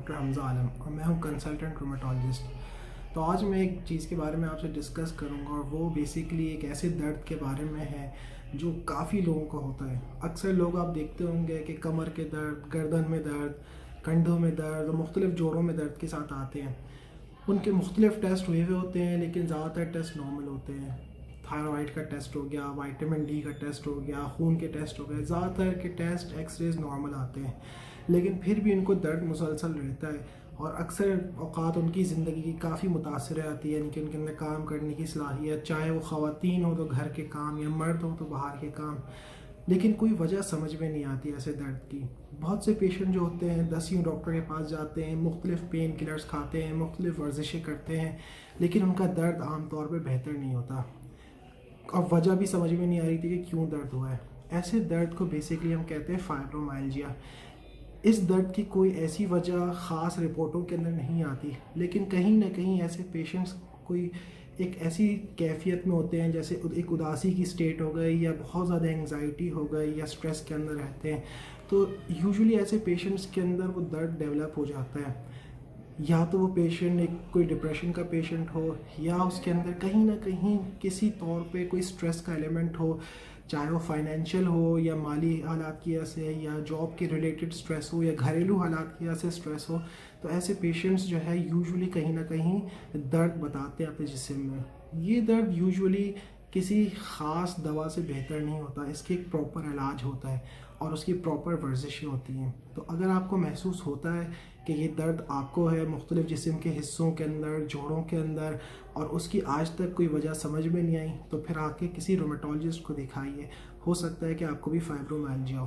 Doctor حمزہ عالم اور میں ہوں کنسلٹنٹ رومیٹالوجسٹ۔ تو آج میں ایک چیز کے بارے میں آپ سے ڈسکس کروں گا، اور وہ بیسیکلی ایک ایسے درد کے بارے میں ہے جو کافی لوگوں کو ہوتا ہے۔ اکثر لوگ آپ دیکھتے ہوں گے کہ کمر کے درد، گردن میں درد، کندھوں میں درد اور مختلف جوڑوں میں درد کے ساتھ آتے ہیں۔ ان کے مختلف ٹیسٹ ہوئے ہوتے ہیں، لیکن زیادہ تر ٹیسٹ نارمل ہوتے ہیں۔ تھائرائڈ کا ٹیسٹ ہو گیا، وائٹامن ڈی کا ٹیسٹ ہو گیا، خون کے ٹیسٹ ہو گئے، زیادہ تر کے ٹیسٹ ایکس ریز نارمل آتے ہیں، لیکن پھر بھی ان کو درد مسلسل رہتا ہے، اور اکثر اوقات ان کی زندگی کی کافی متاثر آتی ہے، یعنی کہ ان کے اندر کام کرنے کی صلاحیت، چاہے وہ خواتین ہو تو گھر کے کام یا مرد ہو تو باہر کے کام، لیکن کوئی وجہ سمجھ میں نہیں آتی ایسے درد کی۔ بہت سے پیشنٹ جو ہوتے ہیں 10 ڈاکٹر کے پاس جاتے ہیں، مختلف پین کلرز کھاتے ہیں، مختلف ورزشیں کرتے ہیں، لیکن ان کا درد عام طور پہ بہتر نہیں ہوتا، اور وجہ بھی سمجھ میں نہیں آ رہی تھی کہ کیوں درد ہوا ہے۔ ایسے درد کو بیسیکلی ہم کہتے ہیں فائبرومائلجیا۔ اس درد کی کوئی ایسی وجہ خاص رپورٹوں کے اندر نہیں آتی، لیکن کہیں نہ کہیں ایسے پیشنٹس کوئی ایک ایسی کیفیت میں ہوتے ہیں، جیسے ایک اداسی کی سٹیٹ ہو گئی، یا بہت زیادہ انگزائٹی ہو گئی، یا سٹریس کے اندر رہتے ہیں، تو یوزولی ایسے پیشنٹس کے اندر وہ درد ڈیولپ ہو جاتا ہے۔ یا تو وہ پیشنٹ ایک کوئی ڈپریشن کا پیشنٹ ہو، یا اس کے اندر کہیں نہ کہیں کسی طور پہ کوئی سٹریس کا ایلیمنٹ ہو، چاہے وہ فائنینشیل ہو یا مالی حالات کی وجہ سے، یا جاب کے ریلیٹڈ سٹریس ہو، یا گھریلو حالات کی وجہ سے سٹریس ہو، تو ایسے پیشنٹس جو ہے یوزولی کہیں نہ کہیں درد بتاتے ہیں اپنے جسم میں۔ یہ درد یوزولی کسی خاص دوا سے بہتر نہیں ہوتا، اس کے ایک پراپر علاج ہوتا ہے اور اس کی پراپر ورزشیں ہوتی ہیں۔ تو اگر آپ کو محسوس ہوتا ہے کہ یہ درد آپ کو ہے مختلف جسم کے حصوں کے اندر، جوڑوں کے اندر، اور اس کی آج تک کوئی وجہ سمجھ میں نہیں آئی، تو پھر آ کے کسی رومیٹالوجسٹ کو دکھائیے، ہو سکتا ہے کہ آپ کو بھی فائبرومائلجیا ہو۔